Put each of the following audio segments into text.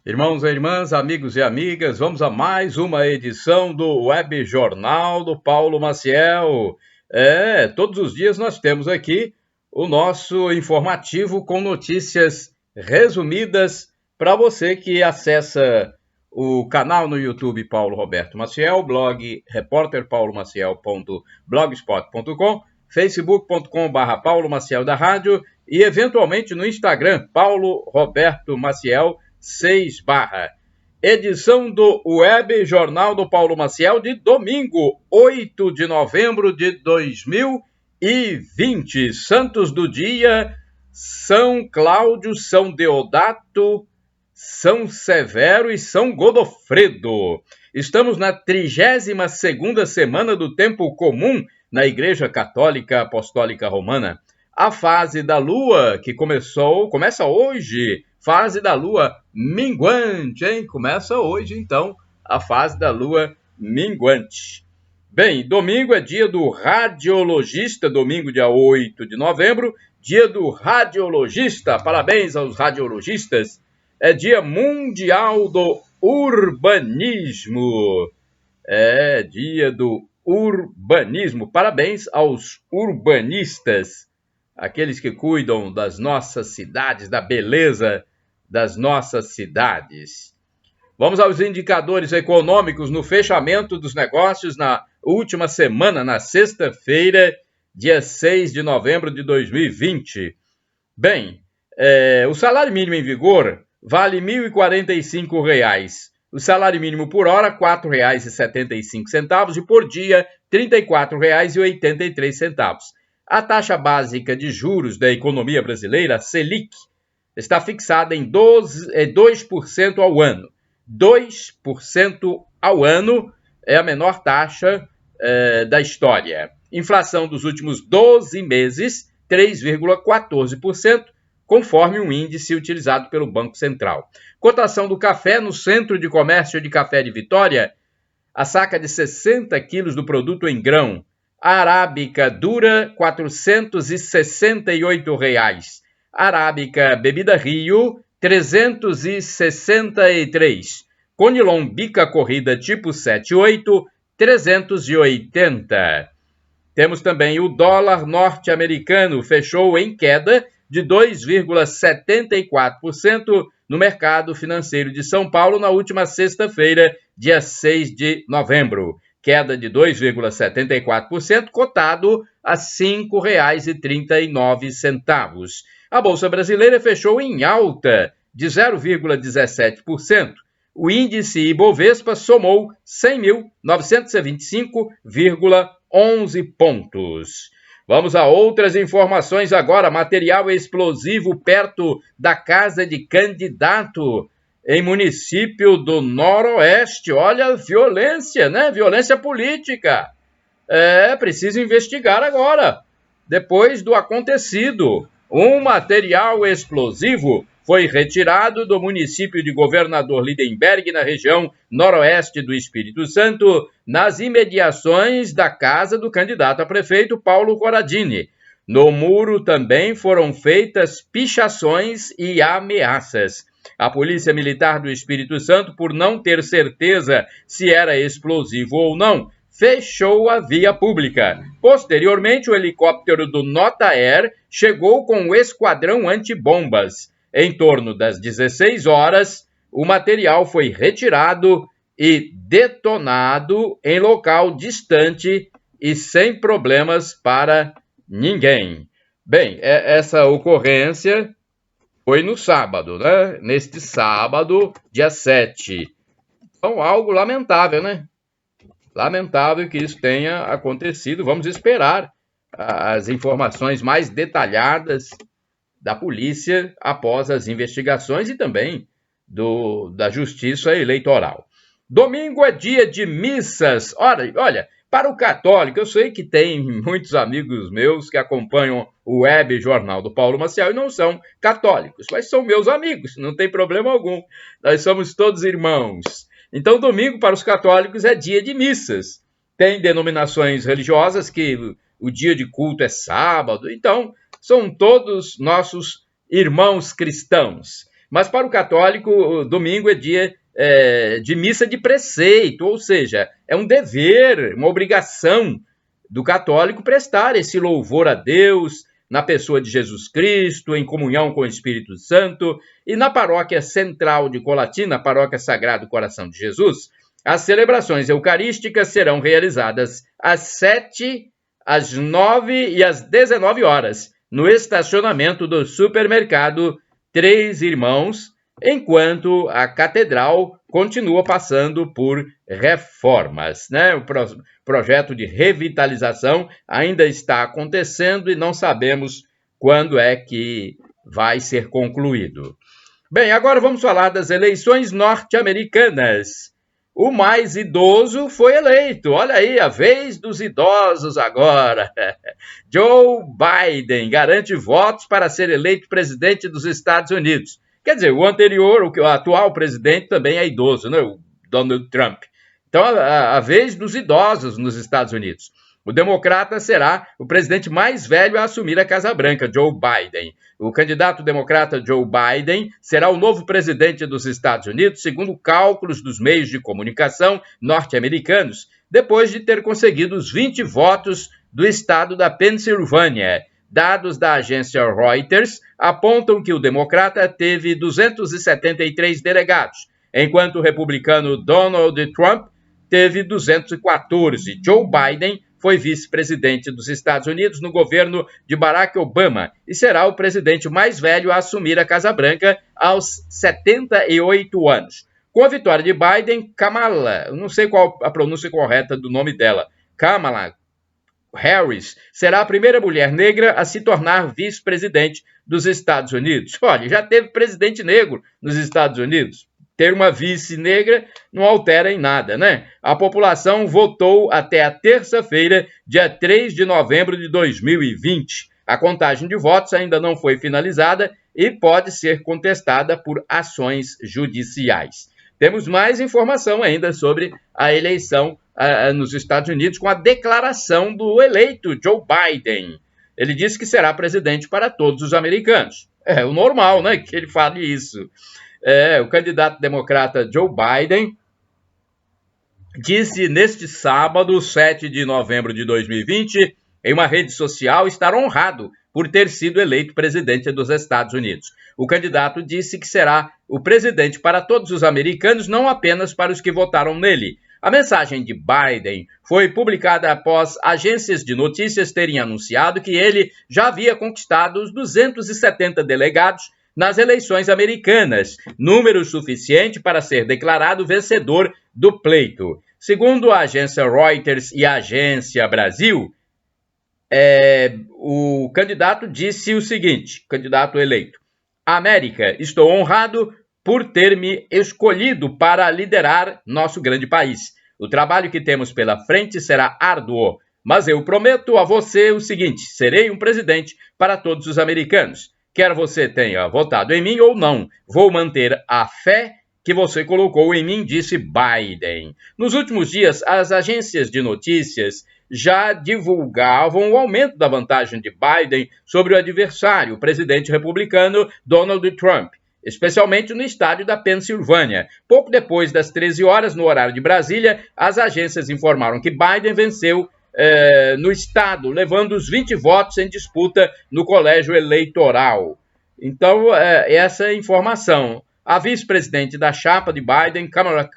Irmãos e irmãs, amigos e amigas, vamos a mais uma edição do Web Jornal do Paulo Maciel. Todos os dias nós temos aqui o nosso informativo com notícias resumidas para você que acessa o canal no YouTube Paulo Roberto Maciel, blog repórterpaulomaciel.blogspot.com, facebook.com/, Paulo Maciel da Rádio e eventualmente no Instagram, Paulo Roberto Maciel 6 edição do Web Jornal do Paulo Maciel de domingo, 8 de novembro de 2020. Santos do dia: São Cláudio, São Deodato, São Severo e São Godofredo. Estamos na 32ª semana do tempo comum na Igreja Católica Apostólica Romana. A fase da Lua, que começa hoje, fase da Lua minguante, hein? Começa hoje, então, a fase da Lua minguante. Bem, domingo é dia do radiologista, domingo, dia 8 de novembro, dia do radiologista. Parabéns aos radiologistas. É dia mundial do urbanismo. É dia do urbanismo. Parabéns aos urbanistas, aqueles que cuidam das nossas cidades, da beleza das nossas cidades. Vamos aos indicadores econômicos no fechamento dos negócios na última semana, na sexta-feira, dia 6 de novembro de 2020. Bem, o salário mínimo em vigor vale R$ 1.045. O salário mínimo por hora, R$ 4,75 e por dia, R$ 34,83. A taxa básica de juros da economia brasileira, Selic, está fixada em 2% ao ano. 2% ao ano é a menor taxa da história. Inflação dos últimos 12 meses, 3,14%, conforme um índice utilizado pelo Banco Central. Cotação do café no Centro de Comércio de Café de Vitória, a saca de 60 quilos do produto em grão, arábica dura, R$ 468. Arábica bebida Rio, 363. Conilon bica corrida tipo 78, 380. Temos também o dólar norte-americano, fechou em queda de 2,74% no mercado financeiro de São Paulo na última sexta-feira, dia 6 de novembro. Queda de 2,74%, cotado a R$ 5,39. A Bolsa Brasileira fechou em alta de 0,17%. O índice Ibovespa somou 100.925,11 pontos. Vamos a outras informações agora. Material explosivo perto da casa de candidato em município do Noroeste. Olha, violência, né? Violência política. Preciso investigar agora, depois do acontecido. Um material explosivo foi retirado do município de Governador Lindenberg, na região noroeste do Espírito Santo, nas imediações da casa do candidato a prefeito Paulo Corradini. No muro também foram feitas pichações e ameaças. A Polícia Militar do Espírito Santo, por não ter certeza se era explosivo ou não, fechou a via pública. Posteriormente, o helicóptero do Nota Air chegou com o esquadrão antibombas. Em torno das 16 horas, o material foi retirado e detonado em local distante e sem problemas para ninguém. Bem, essa ocorrência foi no sábado, né? Neste sábado, dia 7. Então, algo lamentável, né? Lamentável que isso tenha acontecido. Vamos esperar as informações mais detalhadas da polícia após as investigações e também da Justiça Eleitoral. Domingo é dia de missas. Olha, para o católico, eu sei que tem muitos amigos meus que acompanham o Web Jornal do Paulo Maciel e não são católicos, mas são meus amigos, não tem problema algum. Nós somos todos irmãos. Então, domingo para os católicos é dia de missas. Tem denominações religiosas que o dia de culto é sábado. Então, são todos nossos irmãos cristãos. Mas para o católico, o domingo é dia de missa de preceito, ou seja, é um dever, uma obrigação do católico prestar esse louvor a Deus na pessoa de Jesus Cristo, em comunhão com o Espírito Santo. E na paróquia central de Colatina, a paróquia Sagrado Coração de Jesus, as celebrações eucarísticas serão realizadas às 7, às 9 e às 19 horas, no estacionamento do supermercado Três Irmãos, enquanto a catedral continua passando por reformas, né? O projeto de revitalização ainda está acontecendo e não sabemos quando é que vai ser concluído. Bem, agora vamos falar das eleições norte-americanas. O mais idoso foi eleito. Olha aí, a vez dos idosos agora. Joe Biden garante votos para ser eleito presidente dos Estados Unidos. Quer dizer, o anterior, o atual presidente também é idoso, né? O Donald Trump. Então, a vez dos idosos nos Estados Unidos. O democrata será o presidente mais velho a assumir a Casa Branca, Joe Biden. O candidato democrata Joe Biden será o novo presidente dos Estados Unidos, segundo cálculos dos meios de comunicação norte-americanos, depois de ter conseguido os 20 votos do estado da Pensilvânia. Dados da agência Reuters apontam que o democrata teve 273 delegados, enquanto o republicano Donald Trump teve 214. Joe Biden foi vice-presidente dos Estados Unidos no governo de Barack Obama e será o presidente mais velho a assumir a Casa Branca aos 78 anos. Com a vitória de Biden, Kamala, não sei qual a pronúncia correta do nome dela, Kamala Harris, será a primeira mulher negra a se tornar vice-presidente dos Estados Unidos. Olha, já teve presidente negro nos Estados Unidos. Ter uma vice negra não altera em nada, né? A população votou até a terça-feira, dia 3 de novembro de 2020. A contagem de votos ainda não foi finalizada e pode ser contestada por ações judiciais. Temos mais informação ainda sobre a eleição nos Estados Unidos com a declaração do eleito Joe Biden. Ele disse que será presidente para todos os americanos. É o normal, né, que ele fale isso. O candidato democrata Joe Biden disse neste sábado, 7 de novembro de 2020, em uma rede social, estar honrado por ter sido eleito presidente dos Estados Unidos. O candidato disse que será o presidente para todos os americanos, não apenas para os que votaram nele. A mensagem de Biden foi publicada após agências de notícias terem anunciado que ele já havia conquistado os 270 delegados nas eleições americanas, número suficiente para ser declarado vencedor do pleito. Segundo a agência Reuters e a agência Brasil, o candidato disse o seguinte, candidato eleito: América, estou honrado por ter me escolhido para liderar nosso grande país. O trabalho que temos pela frente será árduo, mas eu prometo a você o seguinte: serei um presidente para todos os americanos. Quer você tenha votado em mim ou não, vou manter a fé que você colocou em mim, disse Biden. Nos últimos dias, as agências de notícias já divulgavam o aumento da vantagem de Biden sobre o adversário, o presidente republicano Donald Trump, especialmente no estado da Pensilvânia. Pouco depois das 13 horas, no horário de Brasília, as agências informaram que Biden venceu no estado, levando os 20 votos em disputa no colégio eleitoral. Então, essa é a informação. A vice-presidente da chapa de Biden, Kamala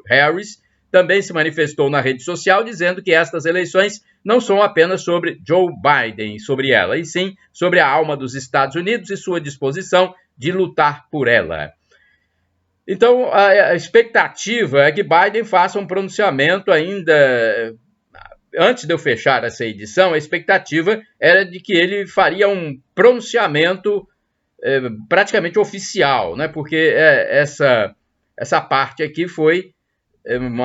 Harris, também se manifestou na rede social dizendo que estas eleições não são apenas sobre Joe Biden, sobre ela, e sim sobre a alma dos Estados Unidos e sua disposição de lutar por ela. Então, a expectativa é que Biden faça um pronunciamento ainda. Antes de eu fechar essa edição, a expectativa era de que ele faria um pronunciamento praticamente oficial, né? Porque essa parte aqui foi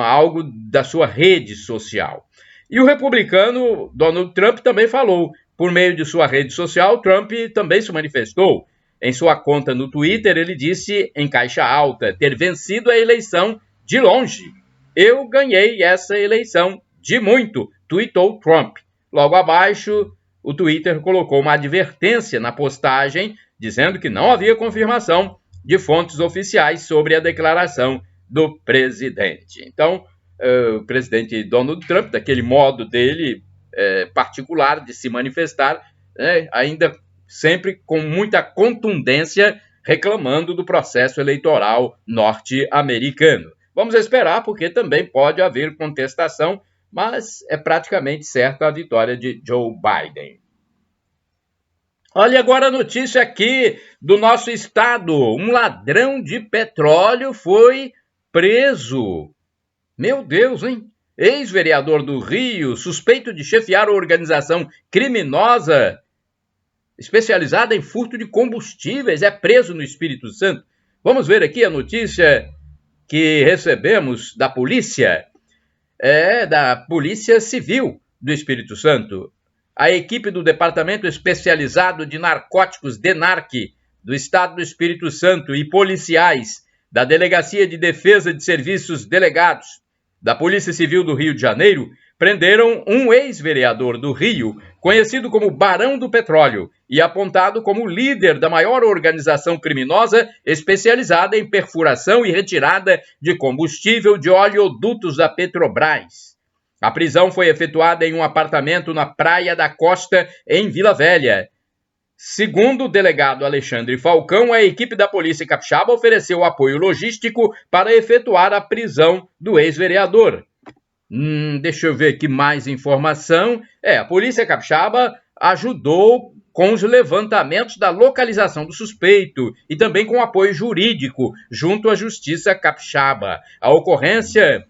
algo da sua rede social. E o republicano Donald Trump também falou. Por meio de sua rede social, Trump também se manifestou. Em sua conta no Twitter, ele disse em caixa alta ter vencido a eleição de longe. Eu ganhei essa eleição de muito, tweetou Trump. Logo abaixo, o Twitter colocou uma advertência na postagem, dizendo que não havia confirmação de fontes oficiais sobre a declaração do presidente. Então, o presidente Donald Trump, daquele modo dele particular de se manifestar, ainda sempre com muita contundência, reclamando do processo eleitoral norte-americano. Vamos esperar, porque também pode haver contestação, mas é praticamente certa a vitória de Joe Biden. Olha agora a notícia aqui do nosso estado. Um ladrão de petróleo foi preso. Meu Deus, hein? Ex-vereador do Rio, suspeito de chefiar a organização criminosa especializada em furto de combustíveis, é preso no Espírito Santo. Vamos ver aqui a notícia que recebemos da polícia. Da Polícia Civil do Espírito Santo. A equipe do Departamento Especializado de Narcóticos, DENARC, do Estado do Espírito Santo e policiais da Delegacia de Defesa de Serviços Delegados da Polícia Civil do Rio de Janeiro prenderam um ex-vereador do Rio, conhecido como Barão do Petróleo e apontado como líder da maior organização criminosa especializada em perfuração e retirada de combustível de oleodutos da Petrobras. A prisão foi efetuada em um apartamento na Praia da Costa, em Vila Velha. Segundo o delegado Alexandre Falcão, a equipe da Polícia Capixaba ofereceu apoio logístico para efetuar a prisão do ex-vereador. Deixa eu ver aqui mais informação. A Polícia Capixaba ajudou com os levantamentos da localização do suspeito e também com apoio jurídico junto à Justiça Capixaba. A ocorrência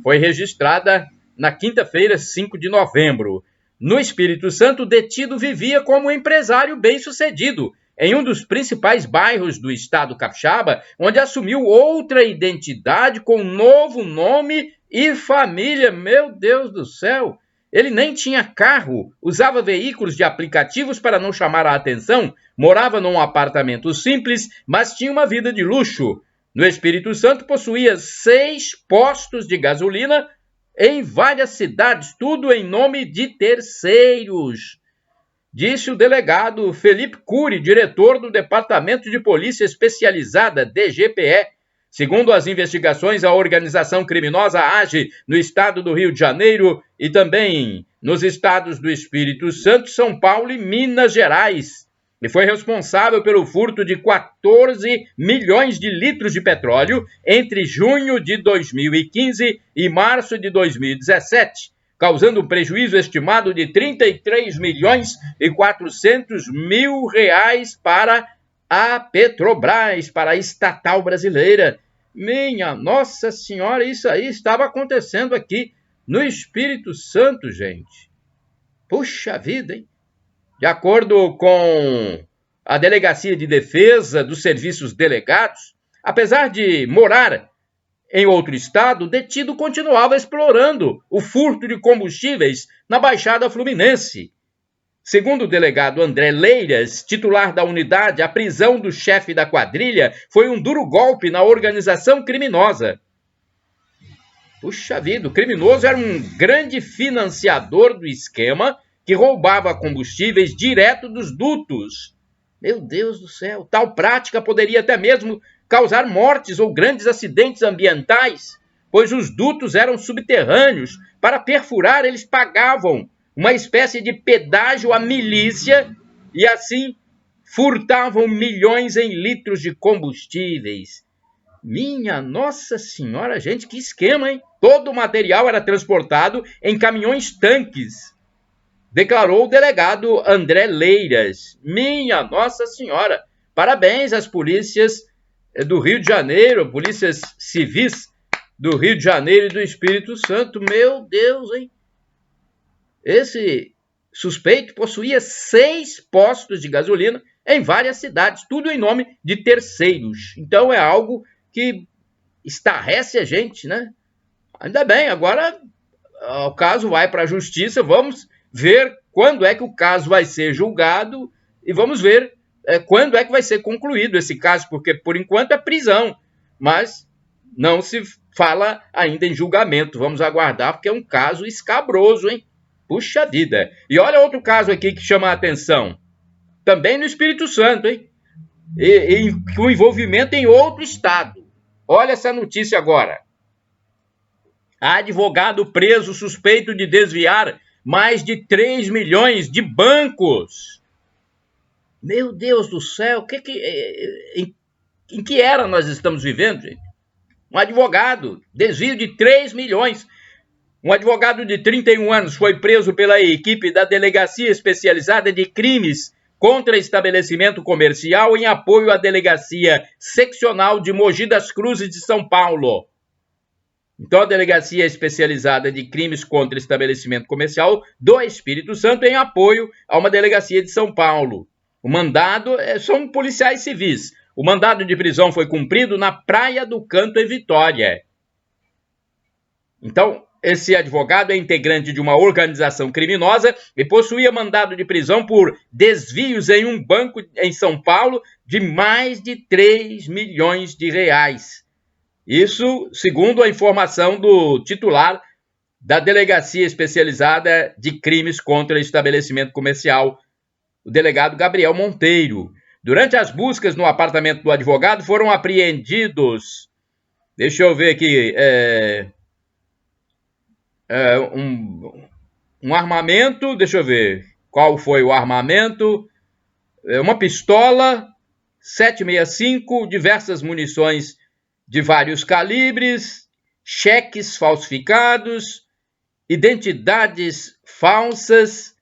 foi registrada na quinta-feira, 5 de novembro. No Espírito Santo, o detido vivia como empresário bem-sucedido em um dos principais bairros do estado capixaba, onde assumiu outra identidade com um novo nome e família. Meu Deus do céu! Ele nem tinha carro, usava veículos de aplicativos para não chamar a atenção, morava num apartamento simples, mas tinha uma vida de luxo. No Espírito Santo, possuía 6 postos de gasolina em várias cidades, tudo em nome de terceiros. Disse o delegado Felipe Cury, diretor do Departamento de Polícia Especializada, DGPE. Segundo as investigações, a organização criminosa age no estado do Rio de Janeiro e também nos estados do Espírito Santo, São Paulo e Minas Gerais. E foi responsável pelo furto de 14 milhões de litros de petróleo entre junho de 2015 e março de 2017, causando um prejuízo estimado de 33 milhões e 400 mil reais para a Petrobras, para a estatal brasileira. Minha Nossa Senhora, isso aí estava acontecendo aqui no Espírito Santo, gente. Puxa vida, hein? De acordo com a Delegacia de Defesa dos Serviços Delegados, apesar de morar em outro estado, o detido continuava explorando o furto de combustíveis na Baixada Fluminense. Segundo o delegado André Leiras, titular da unidade, a prisão do chefe da quadrilha foi um duro golpe na organização criminosa. Puxa vida, o criminoso era um grande financiador do esquema que roubava combustíveis direto dos dutos. Meu Deus do céu, tal prática poderia até mesmo causar mortes ou grandes acidentes ambientais, pois os dutos eram subterrâneos. Para perfurar, eles pagavam uma espécie de pedágio à milícia e assim furtavam milhões em litros de combustíveis. Minha Nossa Senhora, gente, que esquema, hein? Todo o material era transportado em caminhões-tanques, declarou o delegado André Leiras. Minha Nossa Senhora, parabéns às polícias do Rio de Janeiro, polícias civis do Rio de Janeiro e do Espírito Santo. Meu Deus, hein? Esse suspeito possuía 6 postos de gasolina em várias cidades, tudo em nome de terceiros. Então é algo que estarrece a gente, né? Ainda bem, agora o caso vai para a justiça, vamos ver quando é que o caso vai ser julgado e vamos ver quando é que vai ser concluído esse caso, porque por enquanto é prisão, mas não se fala ainda em julgamento. Vamos aguardar, porque é um caso escabroso, hein? Puxa vida! E olha outro caso aqui que chama a atenção, também no Espírito Santo, hein? com envolvimento em outro estado. Olha essa notícia agora. Advogado preso suspeito de desviar mais de 3 milhões de bancos. Meu Deus do céu, em que era nós estamos vivendo, gente? Um advogado, desvio de 3 milhões. Um advogado de 31 anos foi preso pela equipe da Delegacia Especializada de Crimes contra Estabelecimento Comercial em apoio à Delegacia Seccional de Mogi das Cruzes de São Paulo. Então, a Delegacia Especializada de Crimes contra Estabelecimento Comercial do Espírito Santo em apoio a uma delegacia de São Paulo. O mandado são policiais civis. O mandado de prisão foi cumprido na Praia do Canto, em Vitória. Então, esse advogado é integrante de uma organização criminosa e possuía mandado de prisão por desvios em um banco em São Paulo de mais de 3 milhões de reais. Isso segundo a informação do titular da Delegacia Especializada de Crimes contra Estabelecimento Comercial, o delegado Gabriel Monteiro. Durante as buscas no apartamento do advogado foram apreendidos, deixa eu ver aqui, um armamento, deixa eu ver qual foi o armamento, uma pistola 7,65, diversas munições de vários calibres, cheques falsificados, identidades falsas,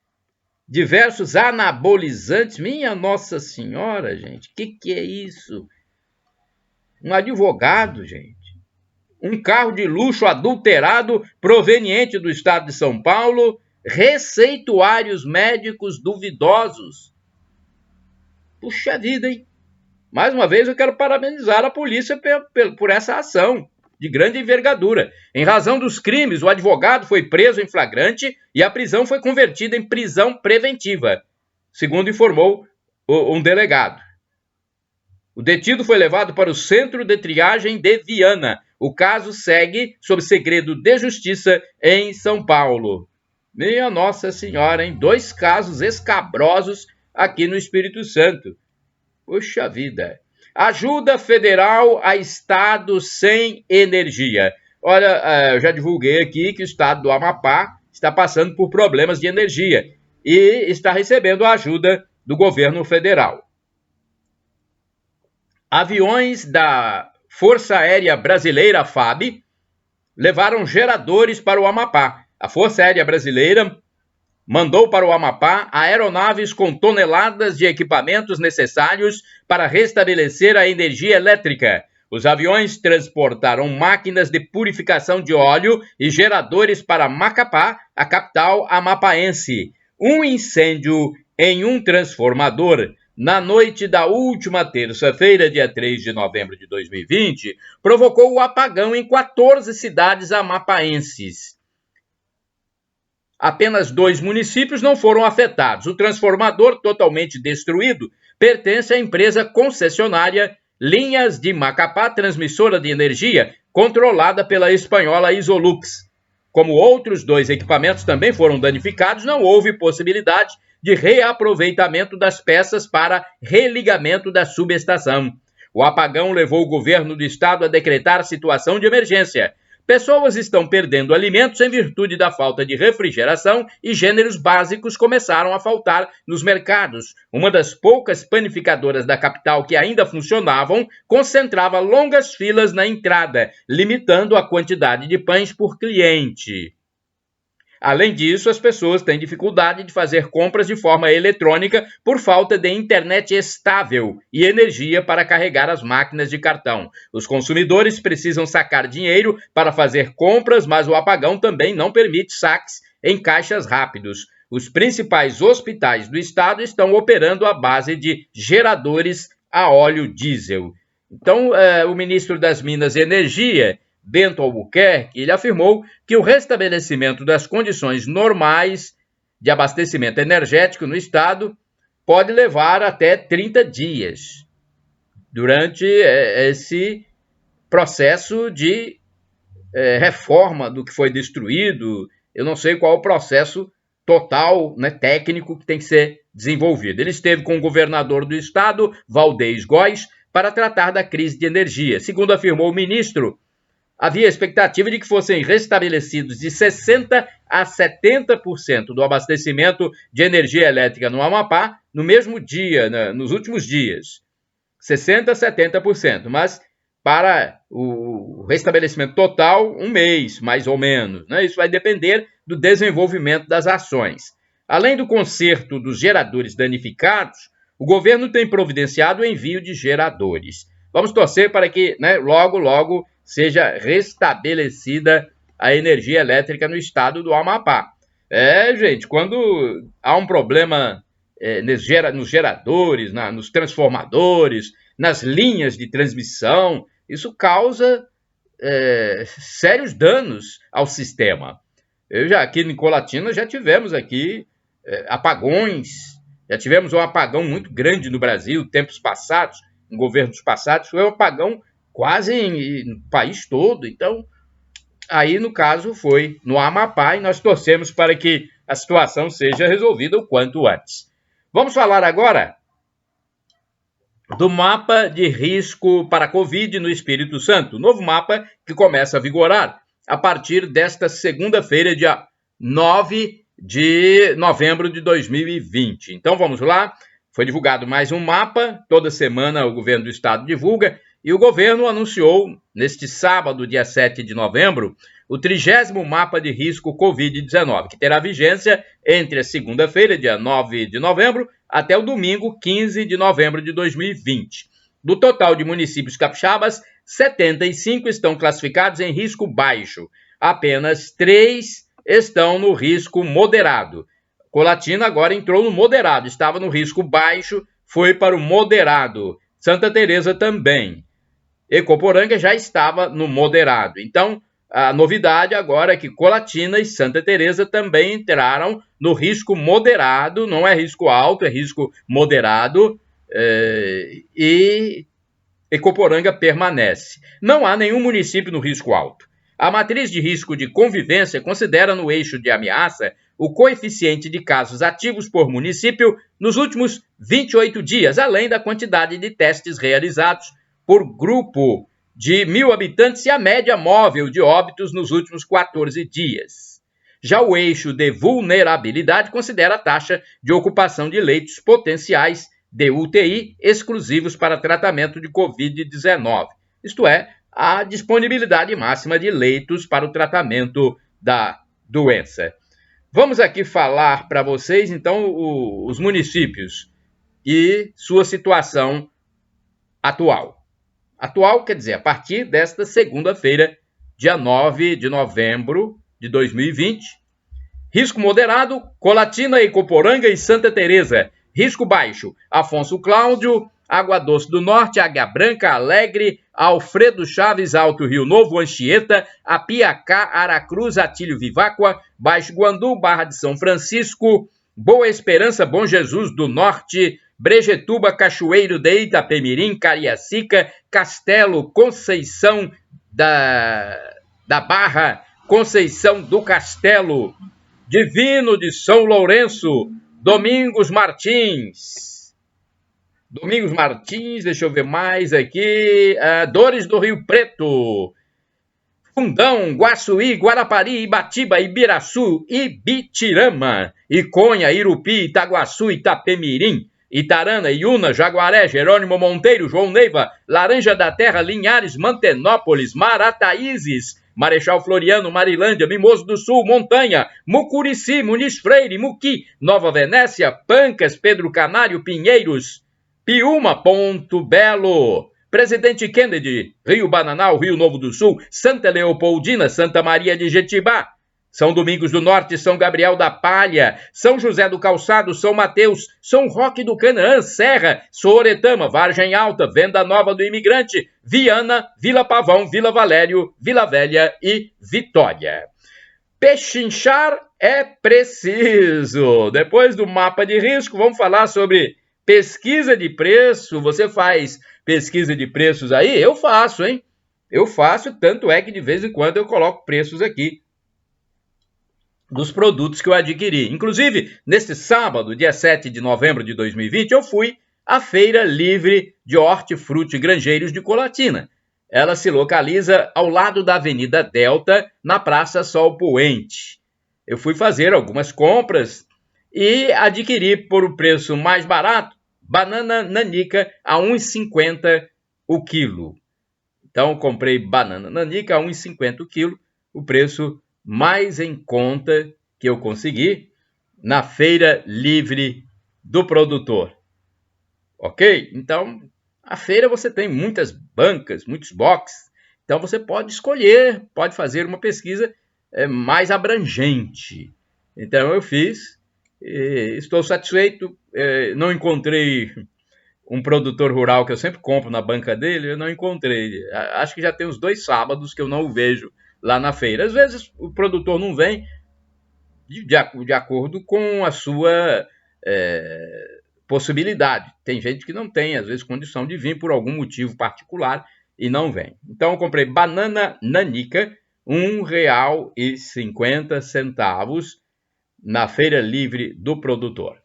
diversos anabolizantes. Minha Nossa Senhora, gente, que é isso? Um advogado, gente. Um carro de luxo adulterado proveniente do estado de São Paulo, receituários médicos duvidosos. Puxa vida, hein? Mais uma vez, eu quero parabenizar a polícia por essa ação de grande envergadura. Em razão dos crimes, o advogado foi preso em flagrante e a prisão foi convertida em prisão preventiva, segundo informou um delegado. O detido foi levado para o Centro de Triagem de Viana. O caso segue sob segredo de justiça em São Paulo. Minha Nossa Senhora, hein? 2 casos escabrosos aqui no Espírito Santo. Puxa vida. Ajuda federal a estado sem energia. Olha, eu já divulguei aqui que o estado do Amapá está passando por problemas de energia e está recebendo a ajuda do governo federal. Aviões da Força Aérea Brasileira, FAB, levaram geradores para o Amapá. A Força Aérea Brasileira mandou para o Amapá aeronaves com toneladas de equipamentos necessários para restabelecer a energia elétrica. Os aviões transportaram máquinas de purificação de óleo e geradores para Macapá, a capital amapaense. Um incêndio em um transformador na noite da última terça-feira, dia 3 de novembro de 2020, provocou o apagão em 14 cidades amapaenses. Apenas 2 municípios não foram afetados. O transformador, totalmente destruído, pertence à empresa concessionária Linhas de Macapá, transmissora de energia, controlada pela espanhola Isolux. Como outros 2 equipamentos também foram danificados, não houve possibilidade de reaproveitamento das peças para religamento da subestação. O apagão levou o governo do estado a decretar situação de emergência. Pessoas estão perdendo alimentos em virtude da falta de refrigeração e gêneros básicos começaram a faltar nos mercados. Uma das poucas panificadoras da capital que ainda funcionavam concentrava longas filas na entrada, limitando a quantidade de pães por cliente. Além disso, as pessoas têm dificuldade de fazer compras de forma eletrônica por falta de internet estável e energia para carregar as máquinas de cartão. Os consumidores precisam sacar dinheiro para fazer compras, mas o apagão também não permite saques em caixas rápidos. Os principais hospitais do estado estão operando à base de geradores a óleo diesel. Então, o ministro das Minas e Energia, Bento Albuquerque, ele afirmou que o restabelecimento das condições normais de abastecimento energético no estado pode levar até 30 dias durante esse processo de reforma do que foi destruído. Eu não sei qual o processo total, técnico que tem que ser desenvolvida. Ele esteve com o governador do estado, Valdez Góes, para tratar da crise de energia. Segundo afirmou o ministro, havia expectativa de que fossem restabelecidos de 60% a 70% do abastecimento de energia elétrica no Amapá no mesmo dia, nos últimos dias. 60% a 70%, mas para o restabelecimento total, um mês, mais ou menos. Isso vai depender do desenvolvimento das ações. Além do conserto dos geradores danificados, o governo tem providenciado o envio de geradores. Vamos torcer para que logo seja restabelecida a energia elétrica no estado do Amapá. Gente, quando há um problema nos geradores, nos transformadores, nas linhas de transmissão, isso causa sérios danos ao sistema. Aqui em Colatina já tivemos aqui apagões, já tivemos um apagão muito grande no Brasil, tempos passados, em governos passados, foi um apagão quase no país todo. Então, aí no caso foi no Amapá e nós torcemos para que a situação seja resolvida o quanto antes. Vamos falar agora do mapa de risco para a Covid no Espírito Santo, novo mapa que começa a vigorar a partir desta segunda-feira, dia 9 de novembro de 2020. Então vamos lá, foi divulgado mais um mapa, toda semana o governo do estado divulga, e o governo anunciou, neste sábado, dia 7 de novembro, o 30º mapa de risco Covid-19, que terá vigência entre a segunda-feira, dia 9 de novembro, até o domingo, 15 de novembro de 2020. Do total de municípios capixabas, 75 estão classificados em risco baixo. Apenas 3 estão no risco moderado. Colatina agora entrou no moderado, estava no risco baixo, foi para o moderado. Santa Teresa também. Ecoporanga já estava no moderado. Então, a novidade agora é que Colatina e Santa Teresa também entraram no risco moderado, não é risco alto, é risco moderado, e Ecoporanga permanece. Não há nenhum município no risco alto. A matriz de risco de convivência considera no eixo de ameaça o coeficiente de casos ativos por município nos últimos 28 dias, além da quantidade de testes realizados por grupo de 1.000 habitantes e a média móvel de óbitos nos últimos 14 dias. Já o eixo de vulnerabilidade considera a taxa de ocupação de leitos potenciais de UTI exclusivos para tratamento de Covid-19, isto é, a disponibilidade máxima de leitos para o tratamento da doença. Vamos aqui falar para vocês, então, os municípios e sua situação atual. Atual quer dizer, a partir desta segunda-feira, dia 9 de novembro de 2020. Risco moderado, Colatina, Ecoporanga e Santa Teresa. Risco baixo, Afonso Cláudio, Água Doce do Norte, Águia Branca, Alegre, Alfredo Chaves, Alto Rio Novo, Anchieta, Apiacá, Aracruz, Atílio Viváqua, Baixo Guandu, Barra de São Francisco, Boa Esperança, Bom Jesus do Norte, Brejetuba, Cachoeiro de Itapemirim, Cariacica, Castelo, Conceição da Barra, Conceição do Castelo, Divino de São Lourenço, Domingos Martins, deixa eu ver mais aqui, Dores do Rio Preto, Fundão, Guaçuí, Guarapari, Ibatiba, Ibiraçu, Ibitirama, Iconha, Irupi, Itaguaçu, Itapemirim, Itarana, Iuna, Jaguaré, Jerônimo Monteiro, João Neiva, Laranja da Terra, Linhares, Mantenópolis, Marataízes, Marechal Floriano, Marilândia, Mimoso do Sul, Montanha, Mucurici, Muniz Freire, Muqui, Nova Venécia, Pancas, Pedro Canário, Pinheiros, Piúma, Ponto Belo, Presidente Kennedy, Rio Bananal, Rio Novo do Sul, Santa Leopoldina, Santa Maria de Jetibá, São Domingos do Norte, São Gabriel da Palha, São José do Calçado, São Mateus, São Roque do Canaã, Serra, Sooretama, Vargem Alta, Venda Nova do Imigrante, Viana, Vila Pavão, Vila Valério, Vila Velha e Vitória. Pechinchar é preciso. Depois do mapa de risco, vamos falar sobre pesquisa de preço. Você faz pesquisa de preços aí? Eu faço, hein? Eu faço, tanto é que de vez em quando eu coloco preços aqui dos produtos que eu adquiri. Inclusive, neste sábado, dia 7 de novembro de 2020, eu fui à Feira Livre de Hortifruti Grangeiros de Colatina. Ela se localiza ao lado da Avenida Delta, na Praça Sol Poente. Eu fui fazer algumas compras e adquiri por um preço mais barato banana nanica a R$ 1,50 o quilo. Então, comprei banana nanica a R$ 1,50 o quilo, o preço mais em conta que eu consegui na Feira Livre do Produtor. Ok? Então, a feira você tem muitas bancas, muitos boxes, então você pode escolher, pode fazer uma pesquisa mais abrangente. Então, eu fiz, estou satisfeito, não encontrei um produtor rural que eu sempre compro na banca dele, eu não encontrei. Acho que já tem uns 2 sábados que eu não o vejo lá na feira. Às vezes o produtor não vem de acordo com a sua possibilidade. Tem gente que não tem, às vezes, condição de vir por algum motivo particular e não vem. Então eu comprei banana nanica, R$ 1,50 na Feira Livre do Produtor.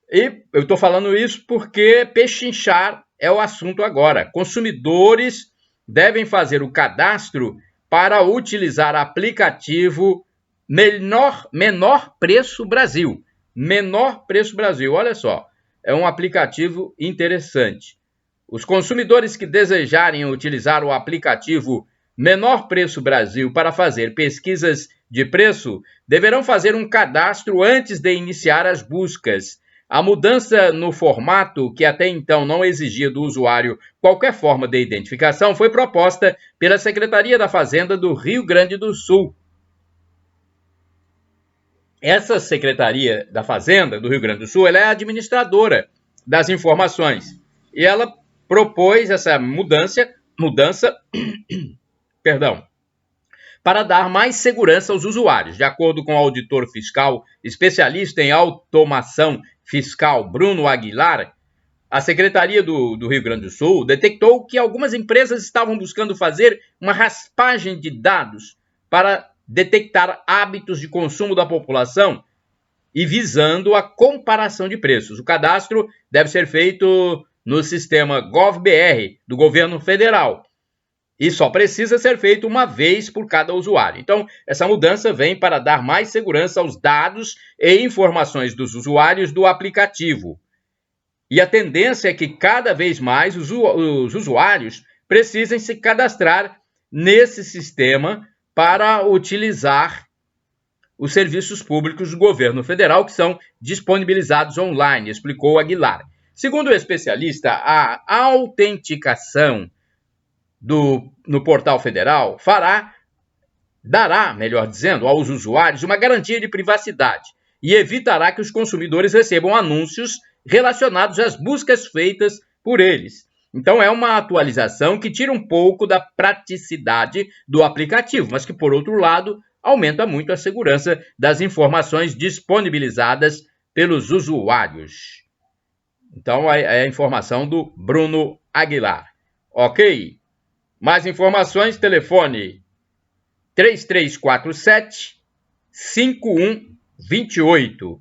E eu estou falando isso porque pechinchar é o assunto agora. Consumidores devem fazer o cadastro para utilizar aplicativo Menor Preço Brasil. Menor Preço Brasil, olha só, é um aplicativo interessante. Os consumidores que desejarem utilizar o aplicativo Menor Preço Brasil para fazer pesquisas de preço deverão fazer um cadastro antes de iniciar as buscas. A mudança no formato, que até então não exigia do usuário qualquer forma de identificação, foi proposta pela Secretaria da Fazenda do Rio Grande do Sul. Essa Secretaria da Fazenda do Rio Grande do Sul, ela é a administradora das informações. E ela propôs essa mudança para dar mais segurança aos usuários. De acordo com o auditor fiscal especialista em automação fiscal Bruno Aguilar, a Secretaria do Rio Grande do Sul detectou que algumas empresas estavam buscando fazer uma raspagem de dados para detectar hábitos de consumo da população e visando a comparação de preços. O cadastro deve ser feito no sistema GovBR do governo federal e só precisa ser feito uma vez por cada usuário. Então, essa mudança vem para dar mais segurança aos dados e informações dos usuários do aplicativo. E a tendência é que cada vez mais os usuários precisem se cadastrar nesse sistema para utilizar os serviços públicos do governo federal que são disponibilizados online, explicou Aguilar. Segundo o especialista, a autenticação no portal federal dará, melhor dizendo, aos usuários uma garantia de privacidade e evitará que os consumidores recebam anúncios relacionados às buscas feitas por eles. Então é uma atualização que tira um pouco da praticidade do aplicativo, mas que, por outro lado, aumenta muito a segurança das informações disponibilizadas pelos usuários. Então é a informação do Bruno Aguilar. Ok? Mais informações, telefone 3347-5128.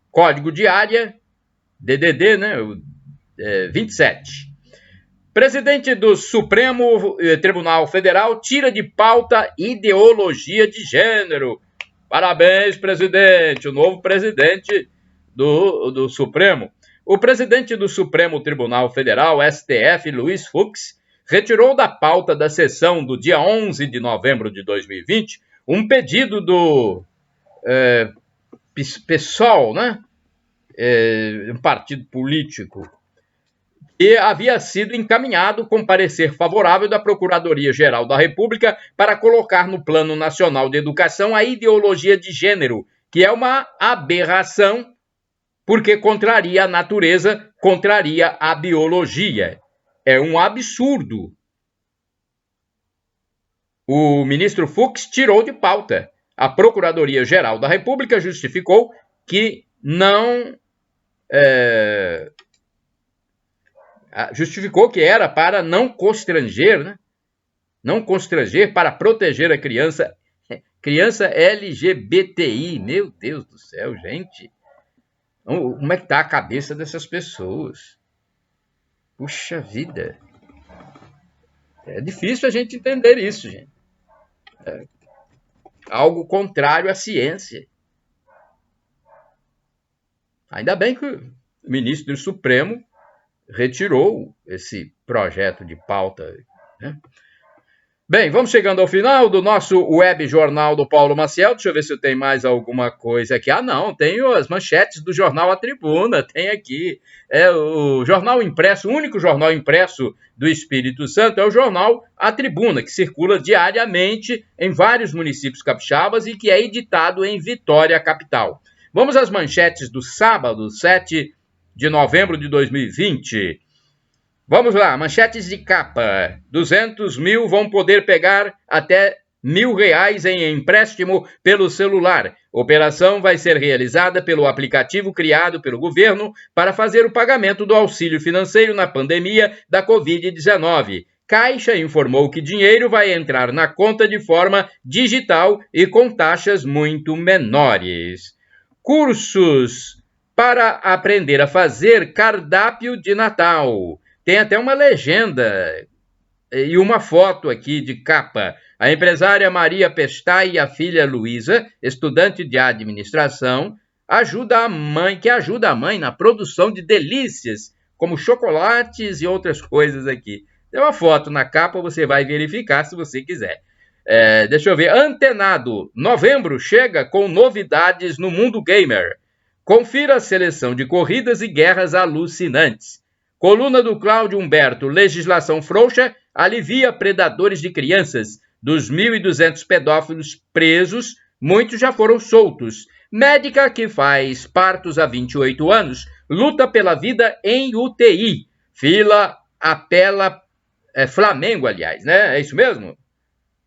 Código de área, DDD, né? 27. Presidente do Supremo Tribunal Federal tira de pauta ideologia de gênero. Parabéns, presidente, o novo presidente do Supremo. O presidente do Supremo Tribunal Federal, STF, Luiz Fux, retirou da pauta da sessão do dia 11 de novembro de 2020 um pedido do PSOL, né? Um partido político, e havia sido encaminhado com parecer favorável da Procuradoria-Geral da República para colocar no Plano Nacional de Educação a ideologia de gênero, que é uma aberração, porque contraria a natureza, contraria a biologia. É um absurdo. O ministro Fux tirou de pauta. A Procuradoria-Geral da República justificou que não... justificou que era para não constranger, né? Não constranger, para proteger a criança Criança LGBTI. Meu Deus do céu, gente. Como é que tá a cabeça dessas pessoas? Puxa vida. É difícil a gente entender isso, gente. É algo contrário à ciência. Ainda bem que o ministro do Supremo retirou esse projeto de pauta, né? Bem, vamos chegando ao final do nosso web jornal do Paulo Maciel. Deixa eu ver se eu tenho mais alguma coisa aqui. Ah, não, tenho as manchetes do jornal A Tribuna, tem aqui. É o jornal impresso, o único jornal impresso do Espírito Santo é o jornal A Tribuna, que circula diariamente em vários municípios capixabas e que é editado em Vitória, capital. Vamos às manchetes do sábado, 7 de novembro de 2020. Vamos lá, manchetes de capa. 200 mil vão poder pegar até R$ 1.000 em empréstimo pelo celular. Operação vai ser realizada pelo aplicativo criado pelo governo para fazer o pagamento do auxílio financeiro na pandemia da Covid-19. Caixa informou que dinheiro vai entrar na conta de forma digital e com taxas muito menores. Cursos para aprender a fazer cardápio de Natal. Tem até uma legenda e uma foto aqui de capa. A empresária Maria Pestai e a filha Luísa, estudante de administração, ajuda a mãe na produção de delícias, como chocolates e outras coisas aqui. Tem uma foto na capa, você vai verificar se você quiser. Deixa eu ver. Antenado. Novembro chega com novidades no mundo gamer. Confira a seleção de corridas e guerras alucinantes. Coluna do Cláudio Humberto, legislação frouxa alivia predadores de crianças. Dos 1.200 pedófilos presos, muitos já foram soltos. Médica que faz partos há 28 anos, luta pela vida em UTI. Fila apela... Flamengo, aliás, né? É isso mesmo?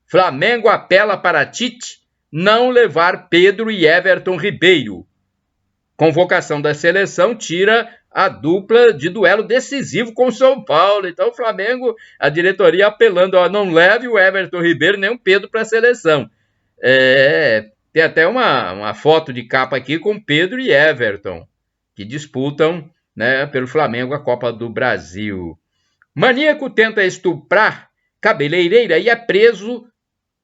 Flamengo apela para Tite não levar Pedro e Everton Ribeiro. Convocação da seleção tira a dupla de duelo decisivo com o São Paulo. Então o Flamengo, a diretoria apelando, não leve o Everton Ribeiro nem o Pedro para a seleção. Tem até uma foto de capa aqui com Pedro e Everton, que disputam, né, pelo Flamengo a Copa do Brasil. Maníaco tenta estuprar cabeleireira e é preso,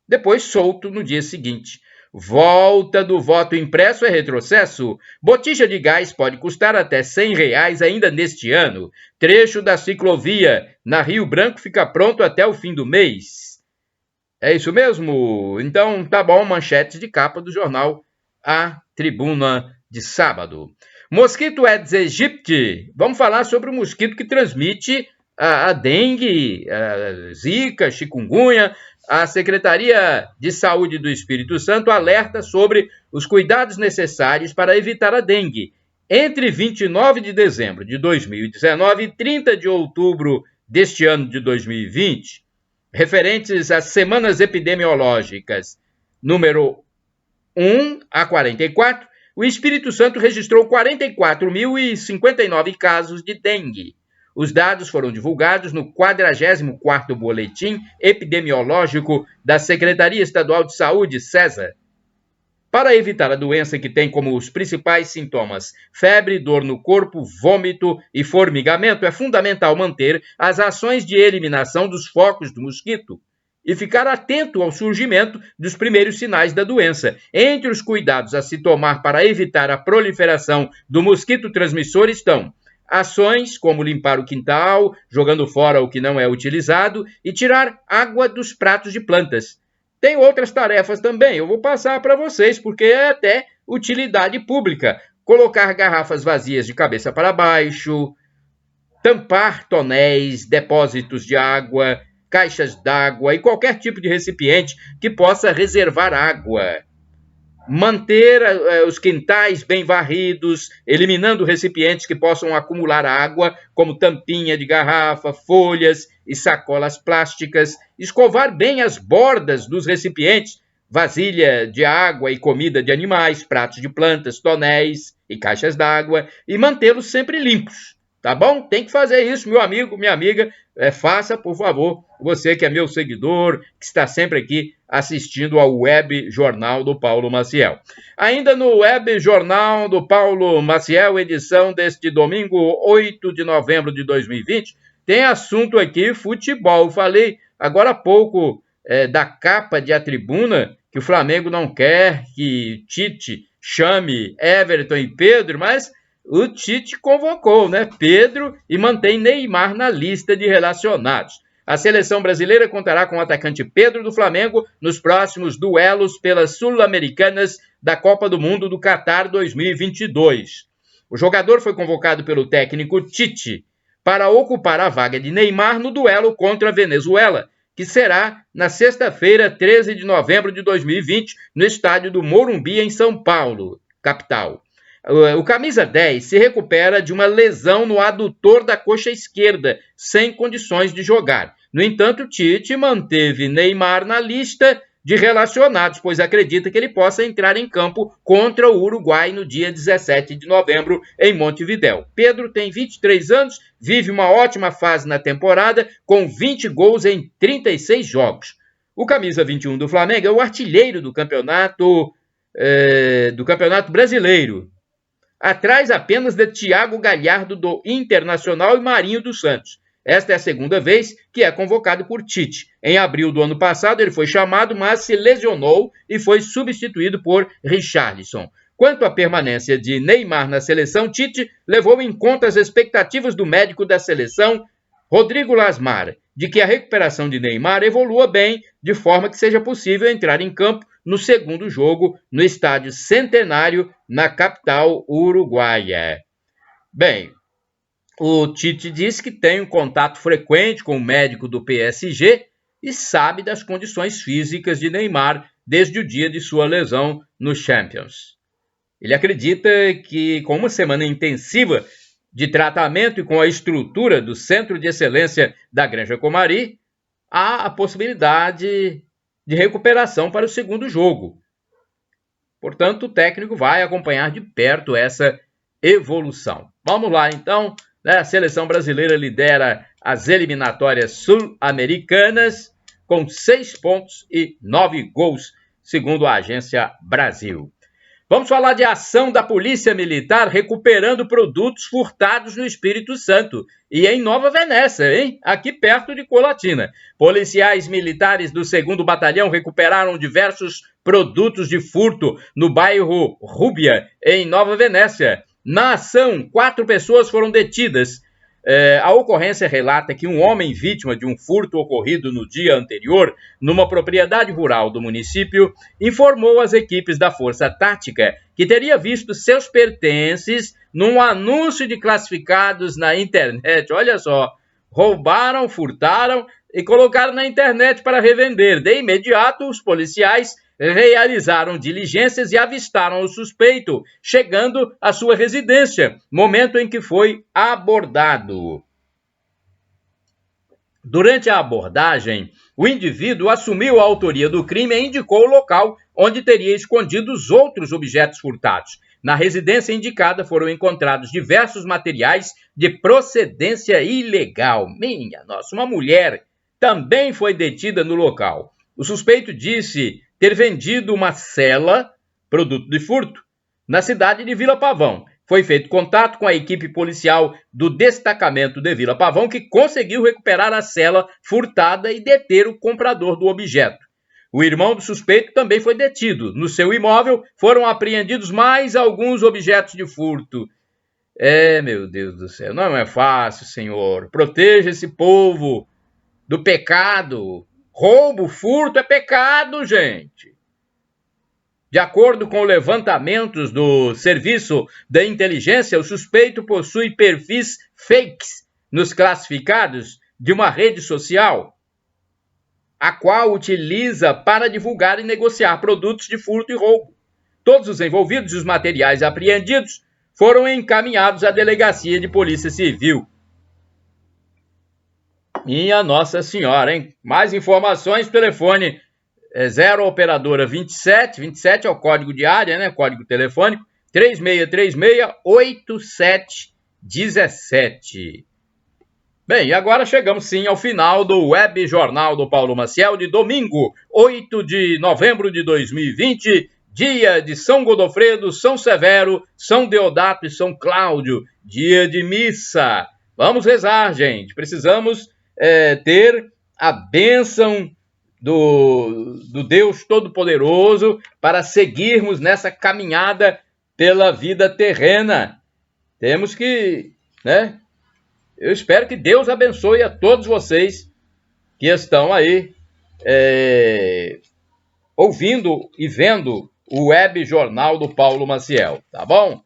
depois solto no dia seguinte. Volta do voto impresso é retrocesso. Botija de gás pode custar até R$ 100 ainda neste ano. Trecho da ciclovia na Rio Branco fica pronto até o fim do mês. É isso mesmo? Então tá bom, manchetes de capa do jornal A Tribuna de sábado. Mosquito Aedes aegypti. Vamos falar sobre o mosquito que transmite a dengue, a zika, chikungunya. A Secretaria de Saúde do Espírito Santo alerta sobre os cuidados necessários para evitar a dengue. Entre 29 de dezembro de 2019 e 30 de outubro deste ano de 2020, referentes às semanas epidemiológicas número 1 a 44, o Espírito Santo registrou 44.059 casos de dengue. Os dados foram divulgados no 44º Boletim Epidemiológico da Secretaria Estadual de Saúde, SESA. Para evitar a doença que tem como os principais sintomas febre, dor no corpo, vômito e formigamento, é fundamental manter as ações de eliminação dos focos do mosquito e ficar atento ao surgimento dos primeiros sinais da doença. Entre os cuidados a se tomar para evitar a proliferação do mosquito transmissor estão ações como limpar o quintal, jogando fora o que não é utilizado e tirar água dos pratos de plantas. Tem outras tarefas também, eu vou passar para vocês, porque é até utilidade pública. Colocar garrafas vazias de cabeça para baixo, tampar tonéis, depósitos de água, caixas d'água e qualquer tipo de recipiente que possa reservar água. Manter os quintais bem varridos, eliminando recipientes que possam acumular água, como tampinha de garrafa, folhas e sacolas plásticas. Escovar bem as bordas dos recipientes, vasilha de água e comida de animais, pratos de plantas, tonéis e caixas d'água, e mantê-los sempre limpos. Tá bom? Tem que fazer isso, meu amigo, minha amiga. Faça, por favor, você que é meu seguidor, que está sempre aqui assistindo ao Web Jornal do Paulo Maciel. Ainda no Web Jornal do Paulo Maciel, edição deste domingo, 8 de novembro de 2020, tem assunto aqui, futebol. Falei agora há pouco da capa de A Tribuna, que o Flamengo não quer que Tite chame Everton e Pedro, mas o Tite convocou, né, Pedro, e mantém Neymar na lista de relacionados. A seleção brasileira contará com o atacante Pedro do Flamengo nos próximos duelos pelas Sul-Americanas da Copa do Mundo do Catar 2022. O jogador foi convocado pelo técnico Tite para ocupar a vaga de Neymar no duelo contra a Venezuela, que será na sexta-feira, 13 de novembro de 2020, no estádio do Morumbi, em São Paulo, capital. O camisa 10 se recupera de uma lesão no adutor da coxa esquerda, sem condições de jogar. No entanto, Tite manteve Neymar na lista de relacionados, pois acredita que ele possa entrar em campo contra o Uruguai no dia 17 de novembro em Montevidéu. Pedro tem 23 anos, vive uma ótima fase na temporada, com 20 gols em 36 jogos. O camisa 21 do Flamengo é o artilheiro do campeonato brasileiro, atrás apenas de Thiago Galhardo do Internacional e Marinho dos Santos. Esta é a segunda vez que é convocado por Tite. Em abril do ano passado ele foi chamado, mas se lesionou e foi substituído por Richarlison. Quanto à permanência de Neymar na seleção, Tite levou em conta as expectativas do médico da seleção, Rodrigo Lasmar, de que a recuperação de Neymar evolua bem, de forma que seja possível entrar em campo no segundo jogo no estádio Centenário, na capital uruguaia. Bem, o Tite disse que tem um contato frequente com o médico do PSG e sabe das condições físicas de Neymar desde o dia de sua lesão no Champions. Ele acredita que, com uma semana intensiva de tratamento e com a estrutura do Centro de Excelência da Granja Comari, há a possibilidade de recuperação para o segundo jogo. Portanto, o técnico vai acompanhar de perto essa evolução. Vamos lá, então. A seleção brasileira lidera as eliminatórias sul-americanas com 6 pontos e 9 gols, segundo a Agência Brasil. Vamos falar de ação da Polícia Militar recuperando produtos furtados no Espírito Santo e em Nova Venécia, hein? Aqui perto de Colatina. Policiais militares do 2º Batalhão recuperaram diversos produtos de furto no bairro Rúbia, em Nova Venécia. Na ação, 4 pessoas foram detidas. A ocorrência relata que um homem vítima de um furto ocorrido no dia anterior, numa propriedade rural do município, informou às equipes da Força Tática que teria visto seus pertences num anúncio de classificados na internet. Olha só, roubaram, furtaram e colocaram na internet para revender. De imediato, os policiais realizaram diligências e avistaram o suspeito, chegando à sua residência, momento em que foi abordado. Durante a abordagem, o indivíduo assumiu a autoria do crime e indicou o local onde teria escondido os outros objetos furtados. Na residência indicada foram encontrados diversos materiais de procedência ilegal. Minha nossa, uma mulher também foi detida no local. O suspeito disse ter vendido uma cela, produto de furto, na cidade de Vila Pavão. Foi feito contato com a equipe policial do destacamento de Vila Pavão, que conseguiu recuperar a cela furtada e deter o comprador do objeto. O irmão do suspeito também foi detido. No seu imóvel foram apreendidos mais alguns objetos de furto. Meu Deus do céu, não é fácil, senhor. Proteja esse povo do pecado. Roubo, furto é pecado, gente. De acordo com levantamentos do Serviço de Inteligência, o suspeito possui perfis fakes nos classificados de uma rede social, a qual utiliza para divulgar e negociar produtos de furto e roubo. Todos os envolvidos e os materiais apreendidos foram encaminhados à Delegacia de Polícia Civil. Minha Nossa Senhora, hein? Mais informações, telefone 0 operadora 27 é o código de área, né? Código telefônico 3636-8710. 17. Bem, e agora chegamos sim ao final do Web Jornal do Paulo Maciel de domingo, 8 de novembro de 2020, dia de São Godofredo, São Severo, São Deodato e São Cláudio, dia de missa. Vamos rezar, gente. Precisamos ter a bênção do Deus Todo-Poderoso para seguirmos nessa caminhada pela vida terrena. Temos que, né? Eu espero que Deus abençoe a todos vocês que estão aí ouvindo e vendo o Web Jornal do Paulo Maciel, tá bom?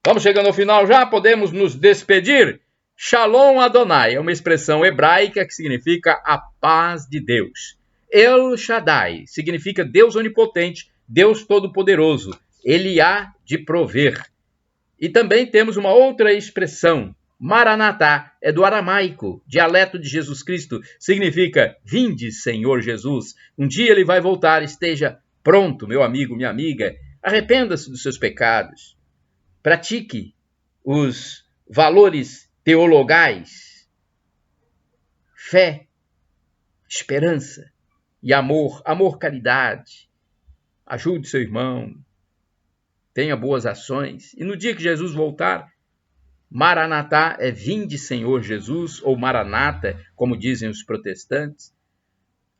Vamos chegando ao final já, podemos nos despedir? Shalom Adonai é uma expressão hebraica que significa a paz de Deus. El Shaddai significa Deus onipotente, Deus todo-poderoso. Ele há de prover. E também temos uma outra expressão, Maranatá, é do aramaico, dialeto de Jesus Cristo, significa vinde, Senhor Jesus. Um dia ele vai voltar, esteja pronto, meu amigo, minha amiga. Arrependa-se dos seus pecados. Pratique os valores teologais, fé, esperança e amor, caridade. Ajude seu irmão, tenha boas ações. E no dia que Jesus voltar, Maranatá é vinde, Senhor Jesus, ou Maranata, como dizem os protestantes.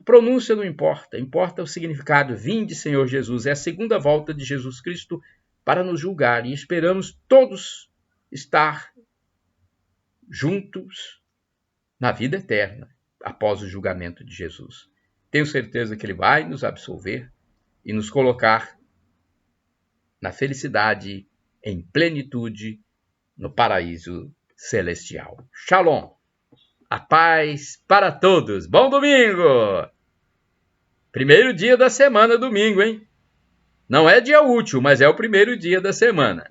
A pronúncia não importa, importa o significado. Vinde, Senhor Jesus, é a segunda volta de Jesus Cristo para nos julgar, e esperamos todos estar juntos na vida eterna, após o julgamento de Jesus. Tenho certeza que ele vai nos absolver e nos colocar na felicidade, em plenitude, no paraíso celestial. Shalom! A paz para todos! Bom domingo! Primeiro dia da semana, domingo, hein? Não é dia útil, mas é o primeiro dia da semana.